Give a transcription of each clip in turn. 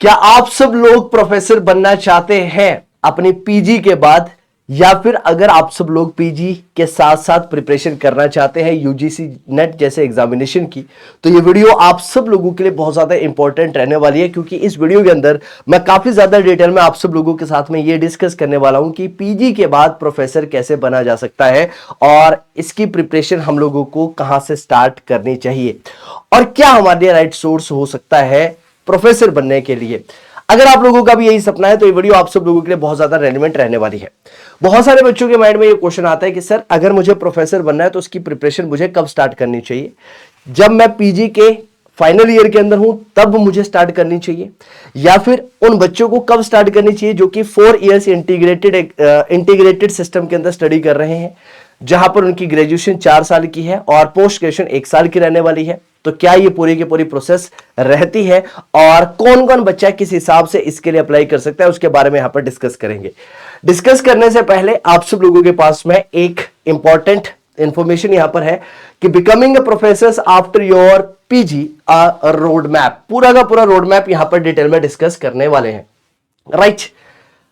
क्या आप सब लोग प्रोफेसर बनना चाहते हैं अपनी पीजी के बाद, या फिर अगर आप सब लोग पीजी के साथ साथ प्रिपरेशन करना चाहते हैं यूजीसी नेट जैसे एग्जामिनेशन की, तो ये वीडियो आप सब लोगों के लिए बहुत ज्यादा इंपॉर्टेंट रहने वाली है, क्योंकि इस वीडियो के अंदर मैं काफी ज्यादा डिटेल में आप सब लोगों के साथ में ये डिस्कस करने वाला हूं कि पीजी के बाद प्रोफेसर कैसे बना जा सकता है और इसकी प्रिपरेशन हम लोगों को कहां से स्टार्ट करनी चाहिए और क्या हमारे राइट सोर्स हो सकता है प्रोफेसर बनने के लिए। अगर आप लोगों का भी यही सपना है तो ये वीडियो आप सब लोगों के लिए बहुत ज्यादा रेलेवेंट रहने वाली है। बहुत सारे बच्चों के माइंड में ये क्वेश्चन आता है कि सर अगर मुझे प्रोफेसर बनना है तो उसकी प्रिपरेशन मुझे कब स्टार्ट करनी चाहिए, जब मैं पीजी के फाइनल ईयर के अंदर हूं तब मुझे स्टार्ट करनी चाहिए, या फिर उन बच्चों को कब स्टार्ट करनी चाहिए जो कि 4 इयर्स इंटीग्रेटेड सिस्टम के अंदर स्टडी कर रहे हैं, जहां पर उनकी ग्रेजुएशन 4 साल की है और पोस्ट ग्रेजुएशन 1 साल की रहने वाली है। तो क्या ये पूरी की पूरी प्रोसेस रहती है और कौन कौन बच्चा किस हिसाब से इसके लिए अप्लाई कर सकता है, उसके बारे में यहां पर डिस्कस करेंगे। डिस्कस करने से पहले आप सब लोगों के पास में एक इंपॉर्टेंट इंफॉर्मेशन यहां पर है कि becoming a professor after your PG road map, पूरा का पूरा रोड मैप यहां पर डिटेल में डिस्कस करने वाले हैं। राइट,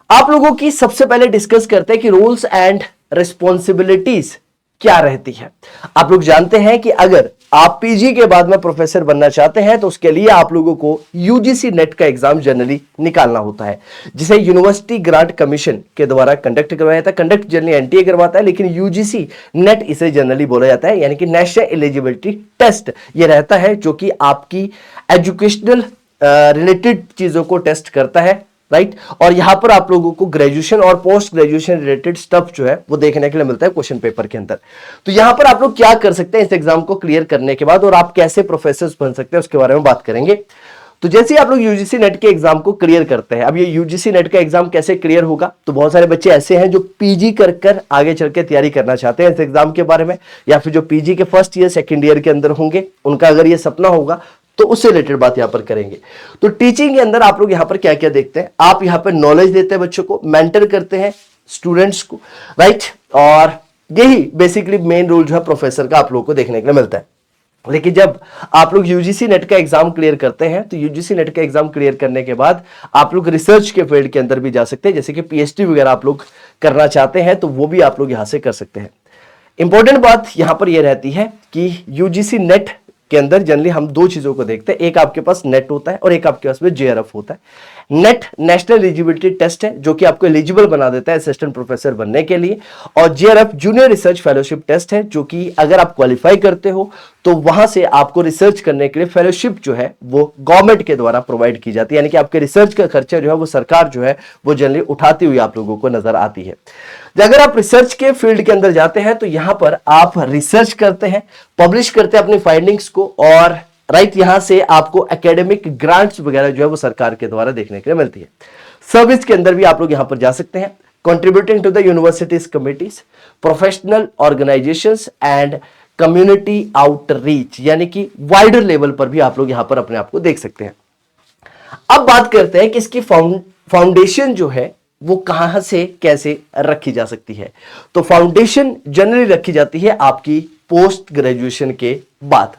आप लोगों की सबसे पहले डिस्कस करते हैं कि रूल्स एंड रिस्पॉन्सिबिलिटीज क्या रहती है। आप लोग जानते हैं कि अगर आप पीजी के बाद में प्रोफेसर बनना चाहते हैं तो उसके लिए आप लोगों को यूजीसी नेट का एग्जाम जनरली निकालना होता है, जिसे यूनिवर्सिटी ग्रांट कमीशन के द्वारा कंडक्ट करवाया जाता है। कंडक्ट जनरली एनटीए करवाता है, लेकिन यूजीसी नेट इसे जनरली बोला जाता है, यानी कि नेशनल एलिजिबिलिटी टेस्ट ये रहता है, जो कि आपकी एजुकेशनल रिलेटेड चीजों को टेस्ट करता है। राइट, और यहां पर आप लोगों को ग्रेजुएशन और पोस्ट ग्रेजुएशन रिलेटेड स्टफ जो है वो देखने के लिए मिलता है क्वेश्चन पेपर के अंदर। तो यहां पर आप लोग क्या कर सकते हैं इस एग्जाम को क्लियर करने के बाद, और आप कैसे प्रोफेसर बन सकते हैं उसके बारे में बात करेंगे। तो जैसे आप लोग यूजीसी नेट के एग्जाम को क्लियर करते हैं, अब ये यूजीसी नेट का एग्जाम कैसे क्लियर होगा, तो बहुत सारे बच्चे ऐसे हैं जो पीजी कर आगे चल के तैयारी करना चाहते हैं इस एग्जाम के बारे में, या फिर जो पीजी के फर्स्ट ईयर सेकेंड ईयर के अंदर होंगे, उनका अगर ये सपना होगा तो उससे रिलेटेड बात यहां पर करेंगे। तो टीचिंग के अंदर आप लोग यहां पर क्या क्या देखते हैं, आप यहां पर नॉलेज देते हैं बच्चों को, मेंटर करते हैं स्टूडेंट्स को। राइट, और यही बेसिकली मेन रोल जो है प्रोफेसर का आप लोगों को देखने के लिए मिलता है। लेकिन जब आप लोग यूजीसी नेट का एग्जाम क्लियर करते हैं तो यूजीसी नेट का एग्जाम क्लियर करने के बाद आप लोग रिसर्च के फील्ड के अंदर भी जा सकते हैं, जैसे कि पीएचडी वगैरह आप लोग करना चाहते हैं तो वो भी आप लोग यहां से कर सकते हैं। इंपॉर्टेंट बात यहां पर यह रहती है कि यूजीसी नेट के अंदर जनरली हम दो चीजों को देखते हैं, एक आपके पास नेट होता है और एक आपके पास में जेआरएफ होता है। नेट नेशनल एलिजिबिलिटी टेस्ट है जो कि आपको एलिजिबल बना देता है असिस्टेंट प्रोफेसर बनने के लिए, और JRF junior research fellowship test है जो कि अगर आप क्वालिफाई करते हो तो वहां से आपको रिसर्च करने के लिए फेलोशिप जो है वो गवर्नमेंट के द्वारा प्रोवाइड की जाती है, यानी कि आपके रिसर्च का खर्चा जो है वो सरकार जो है वो जनरली उठाती हुई आप लोगों को नजर आती है। अगर आप रिसर्च के फील्ड के अंदर जाते हैं तो यहां पर आप रिसर्च करते हैं, पब्लिश करते हैं अपनी फाइंडिंग्स को, और राइट यहां से आपको एकेडमिक ग्रांट्स वगैरह जो है वो सरकार के द्वारा देखने के लिए मिलती है। सर्विस के अंदर भी आप लोग यहां पर जा सकते हैं, contributing to the universities committees, professional organisations and community outreach, यानी कि वाइडर लेवल पर भी आप लोग यहां पर अपने आप को देख सकते हैं। अब बात करते हैं कि इसकी फाउंडेशन जो है वो कहां से कैसे रखी जा सकती है। तो फाउंडेशन जनरली रखी जाती है आपकी पोस्ट ग्रेजुएशन के बाद।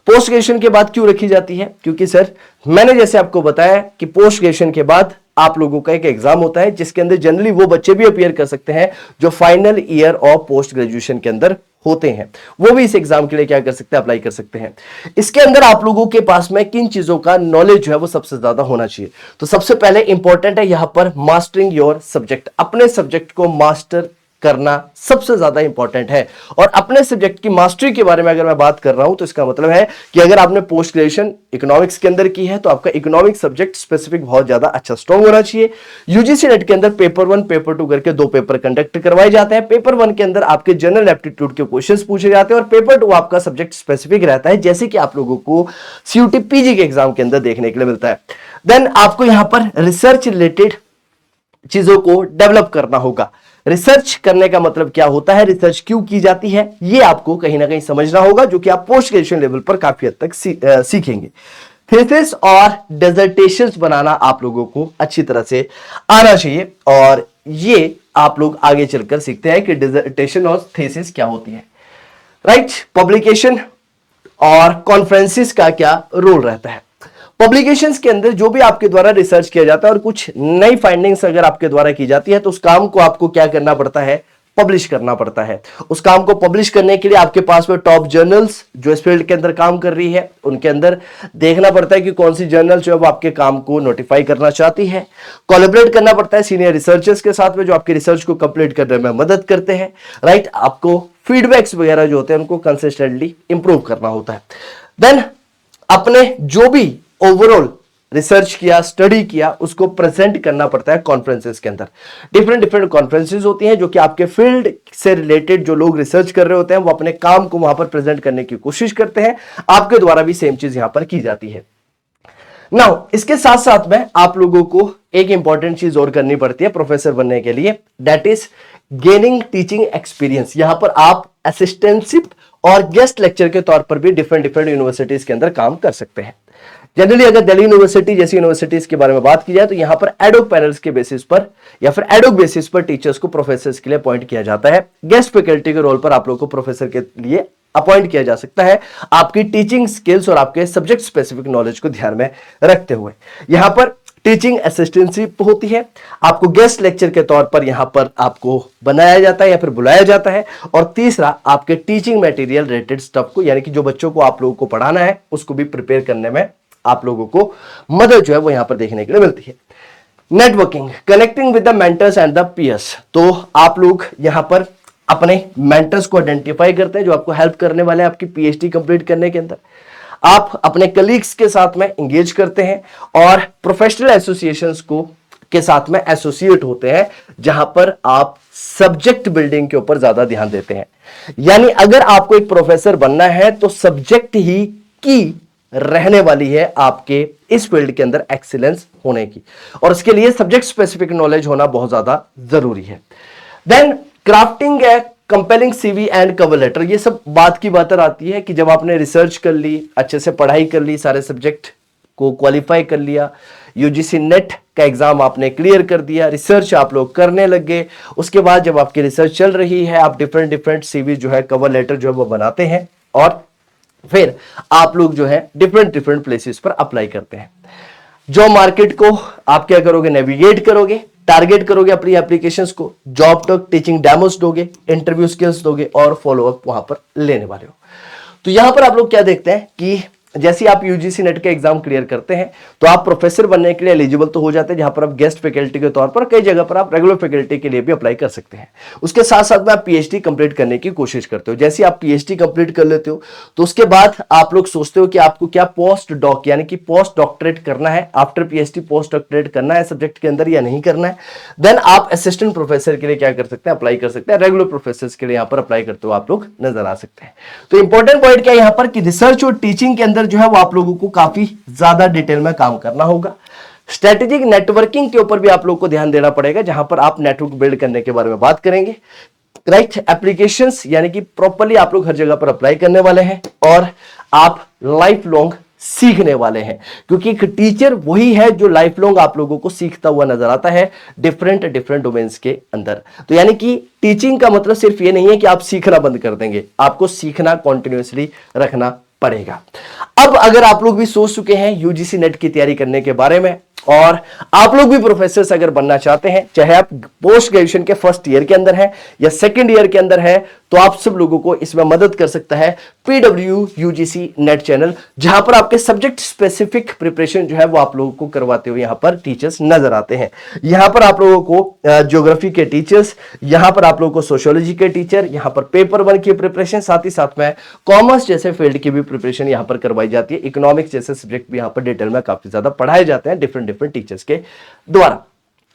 पोस्ट ग्रेजुएशन के बाद क्यों रखी जाती है, क्योंकि सर मैंने जैसे आपको बताया कि पोस्ट ग्रेजुएशन के बाद आप लोगों का एक एग्जाम होता है जिसके अंदर जनरली वो बच्चे भी अपीयर कर सकते हैं जो final year of post graduation के अंदर होते हैं, वो भी इस एग्जाम के लिए क्या कर सकते हैं, अप्लाई कर सकते हैं। इसके अंदर आप लोगों के पास में किन चीजों का नॉलेज जो है वो सबसे ज्यादा होना चाहिए। तो सबसे पहले इंपॉर्टेंट है यहां पर मास्टरिंग योर सब्जेक्ट, अपने सब्जेक्ट को मास्टर करना सबसे ज्यादा इंपॉर्टेंट है। और अपने सब्जेक्ट की मास्टरी के बारे में अगर मैं बात कर रहा हूं तो इसका मतलब है कि अगर आपने पोस्ट ग्रेजुएशन इकोनॉमिक्स के अंदर की है तो आपका इकोनॉमिक सब्जेक्ट स्पेसिफिक बहुत ज्यादा अच्छा स्ट्रॉन्ग होना चाहिए। यूजीसी नेट के अंदर पेपर 1 पेपर 2 करके 2 पेपर कंडक्ट करवाए जाते हैं। पेपर 1 के अंदर आपके जनरल एप्टीट्यूड के क्वेश्चंस पूछे जाते हैं और पेपर 2 आपका सब्जेक्ट स्पेसिफिक रहता है, जैसे कि आप लोगों को सीयूटी पीजी के एग्जाम के अंदर देखने के लिए मिलता है। देन आपको यहां पर रिसर्च रिलेटेड चीजों को डेवलप करना होगा। रिसर्च करने का मतलब क्या होता है, रिसर्च क्यों की जाती है, ये आपको कहीं ना कहीं समझना होगा, जो कि आप पोस्ट ग्रेजुएशन लेवल पर काफी हद तक सीखेंगे। थीसिस और डिसर्टेशंस बनाना आप लोगों को अच्छी तरह से आना चाहिए, और ये आप लोग आगे चलकर सीखते हैं कि डिसर्टेशन और थीसिस क्या होती है। राइट, पब्लिकेशन और कॉन्फ्रेंसिस का क्या रोल रहता है। पब्लिकेशंस के अंदर जो भी आपके द्वारा रिसर्च किया जाता है और कुछ नई फाइंडिंग्स अगर आपके द्वारा की जाती है तो उस काम को आपको क्या करना पड़ता है, पब्लिश करना पड़ता है। उस काम को पब्लिश करने के लिए आपके पास में टॉप जर्नल्स जो इस फील्ड के अंदर काम कर रही है उनके अंदर देखना पड़ता है कि कौन सी जर्नल जो है वो आपके काम को नोटिफाई करना चाहती है। कोलैबोरेट करना पड़ता है सीनियर रिसर्चर्स के साथ में जो आपकी रिसर्च को कंप्लीट करने में मदद करते हैं, राइट। आपको फीडबैक्स वगैरह जो होते हैं उनको कंसिस्टेंटली इंप्रूव करना होता है। देन अपने जो भी ओवरऑल रिसर्च किया, स्टडी किया, उसको प्रेजेंट करना पड़ता है कॉन्फ्रेंसेस के अंदर। डिफरेंट डिफरेंट कॉन्फ्रेंसेस होती हैं जो कि आपके फील्ड से रिलेटेड जो लोग रिसर्च कर रहे होते हैं वो अपने काम को वहां पर प्रेजेंट करने की कोशिश करते हैं। आपके द्वारा भी सेम चीज यहां पर की जाती है। नाउ इसके साथ साथ में आप लोगों को एक इंपॉर्टेंट चीज और करनी पड़ती है प्रोफेसर बनने के लिए, that is gaining teaching experience. यहां पर आप असिस्टेंटशिप और गेस्ट लेक्चर के तौर पर भी डिफरेंट डिफरेंट यूनिवर्सिटीज के अंदर काम कर सकते हैं। जनरली अगर दिल्ली यूनिवर्सिटी जैसी यूनिवर्सिटीज के बारे में बात की जाए तो यहां पर एडोक पैनल्स के बेसिस पर या फिर एडोक बेसिस पर टीचर्स को प्रोफेसर्स के लिए अपॉइंट किया जाता है। गेस्ट फैकल्टी के रोल पर आप लोगों को प्रोफेसर के लिए अपॉइंट किया जा सकता है, आपकी टीचिंग स्किल्स और आपके सब्जेक्ट स्पेसिफिक नॉलेज को ध्यान में रखते हुए। यहां पर टीचिंग असिस्टेंटशिप होती है, आपको गेस्ट लेक्चर के तौर पर यहां पर आपको बनाया जाता है या फिर बुलाया जाता है। और तीसरा, आपके टीचिंग मटेरियल रिलेटेड स्टफ को, यानी कि जो बच्चों को आप लोगों को पढ़ाना है उसको भी प्रिपेयर करने में आप लोगों को मदद जो है वो यहां पर देखने के लिए मिलती है। Networking, connecting with the mentors and the peers. तो आप लोग यहां पर अपने मेंटर्स को आइडेंटिफाई करते हैं जो आपको हेल्प करने वाले हैं आपकी पीएचडी कंप्लीट करने के अंदर। आप अपने कलीग्स के साथ में एंगेज करते हैं और प्रोफेशनल एसोसिएशंस को के साथ में एसोसिएट होते हैं जहां पर आप सब्जेक्ट बिल्डिंग के ऊपर ज्यादा ध्यान देते हैं। यानी अगर आपको एक प्रोफेसर बनना है तो सब्जेक्ट ही की रहने वाली है आपके इस फील्ड के अंदर एक्सीलेंस होने की, और इसके लिए सब्जेक्ट स्पेसिफिक नॉलेज होना बहुत ज्यादा जरूरी है। देन क्राफ्टिंग है compelling CV and cover letter. ये सब बात की बात आती है कि जब आपने रिसर्च कर ली, अच्छे से पढ़ाई कर ली, सारे सब्जेक्ट को क्वालिफाई कर लिया, यूजीसी नेट का एग्जाम आपने क्लियर कर दिया, रिसर्च आप लोग करने लग गए, उसके बाद जब आपकी रिसर्च चल रही है आप डिफरेंट डिफरेंट सीवी जो है, कवर लेटर जो है वो बनाते हैं और फिर आप लोग जो है डिफरेंट डिफरेंट प्लेसेस पर अप्लाई करते हैं। जॉब मार्केट को आप क्या करोगे, नेविगेट करोगे, टारगेट करोगे अपनी एप्लीकेशंस को, जॉब तक टीचिंग डेमोस दोगे, इंटरव्यू स्किल्स दोगे और फॉलोअप वहां पर लेने वाले हो। तो यहां पर आप लोग क्या देखते हैं कि जैसे आप यूजीसी नेट के एग्जाम क्लियर करते हैं तो आप प्रोफेसर बनने के लिए एलिजिबल तो हो जाते हैं, जहां पर आप गेस्ट फैकल्टी के तौर पर, कई जगह पर आप रेगुलर फैकल्टी के लिए भी अप्लाई कर सकते हैं। उसके साथ साथ में आप पीएचडी कंप्लीट करने की कोशिश करते हो। जैसे आप पीएचडी कंप्लीट कर लेते हो तो उसके बाद आप लोग सोचते हो कि आपको क्या पोस्ट डॉक यानी कि पोस्ट डॉक्टरेट करना है, आफ्टर पीएचडी पोस्ट डॉक्टरेट करना है सब्जेक्ट के अंदर या नहीं करना है। देन आप असिस्टेंट प्रोफेसर के लिए क्या कर सकते हैं, अप्लाई कर सकते हैं। रेगुलर प्रोफेसर के लिए यहां पर अप्लाई करते हो आप लोग नजर आ सकते हैं। तो इंपॉर्टेंट पॉइंट क्या है यहां पर कि रिसर्च और टीचिंग के अंदर जो है वो आप लोगों को काफी ज्यादा डिटेल में काम करना होगा। स्ट्रेटेजिक नेटवर्किंग के ऊपर भी आप लोग को ध्यान देना पड़ेगा, जहां पर आप नेटवर्क बिल्ड करने के बारे में बात करेंगे। राइट, एप्लीकेशंस यानी कि प्रॉपर्ली आप लोग हर जगह पर अप्लाई करने वाले हैं और आप लाइफ लॉन्ग सीखने वाले हैं, क्योंकि एक टीचर वही है जो लाइफ लॉन्ग आप लोगों को सीखता हुआ नजर आता है डिफरेंट डिफरेंट डोमेन्स के अंदर। तो यानी कि टीचिंग का मतलब सिर्फ ये नहीं है कि आप सीखना बंद कर देंगे, आपको सीखना कंटिन्यूअसली रखना पड़ेगा। अब अगर आप लोग भी सोच चुके हैं यूजीसी नेट की तैयारी करने के बारे में और आप लोग भी प्रोफेसर अगर बनना चाहते हैं, चाहे आप पोस्ट ग्रेजुएशन के फर्स्ट ईयर के अंदर है या सेकंड ईयर के अंदर है, तो आप सब लोगों को इसमें मदद कर सकता है पीडब्ल्यू यूजीसी नेट चैनल, जहां पर आपके सब्जेक्ट स्पेसिफिक प्रिपरेशन जो है वो आप लोगों को करवाते हुए यहां पर टीचर्स नजर आते हैं। यहां पर आप लोगों को ज्योग्राफी के टीचर्स, यहां पर आप लोगों को सोशियोलॉजी के टीचर, यहां पर पेपर 1 की प्रिपरेशन, साथ ही साथ में कॉमर्स जैसे फील्ड की भी प्रिपरेशन यहां पर करवाई जाती है। इकोनॉमिक्स जैसे सब्जेक्ट भी यहां पर डिटेल में काफी ज्यादा पढ़ाए जाते हैं डिफरेंट टीचर्स के द्वारा।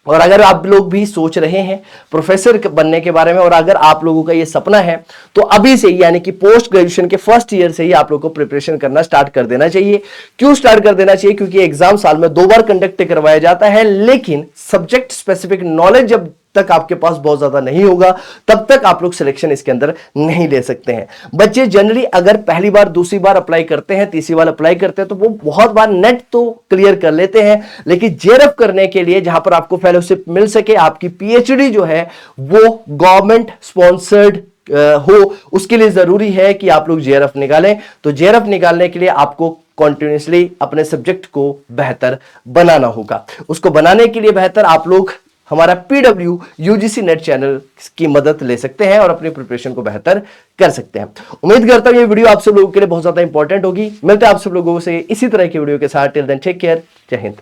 और अगर आप लोग भी सोच रहे हैं प्रोफेसर बनने के बारे में और अगर आप लोगों का ये सपना है, तो अभी से यानी कि पोस्ट ग्रेजुएशन के फर्स्ट ईयर से ही आप लोगों को प्रिपरेशन करना स्टार्ट कर देना चाहिए। क्यों स्टार्ट कर देना चाहिए? क्योंकि एग्जाम साल में 2 बार कंडक्ट करवाया जाता है, लेकिन सब्जेक्ट स्पेसिफिक नॉलेज जब तक आपके पास बहुत ज्यादा नहीं होगा तब तक आप लोग सिलेक्शन इसके अंदर नहीं ले सकते हैं। बच्चे जनरली अगर पहली बार, दूसरी बार अप्लाई करते हैं, तीसरी बार अप्लाई करते हैं तो वो बहुत बार नेट तो क्लियर कर लेते हैं, लेकिन जेआरएफ करने के लिए जहां पर आपको फेलोशिप मिल सके, आपकी पीएचडी जो है वो गवर्नमेंट स्पॉन्सर्ड हो, उसके लिए जरूरी है कि आप लोग जेआरएफ निकालें। तो जेआरएफ निकालने के लिए आपको कॉन्टिन्यूसली अपने सब्जेक्ट को बेहतर बनाना होगा। उसको बनाने के लिए बेहतर आप लोग हमारा PW UGC नेट चैनल की मदद ले सकते हैं और अपनी प्रिपरेशन को बेहतर कर सकते हैं। उम्मीद करता हूं ये वीडियो आप सब लोगों के लिए बहुत ज्यादा इंपॉर्टेंट होगी। मिलते हैं आप सब लोगों से इसी तरह की वीडियो के साथ। टिल देन टेक केयर, जय हिंद।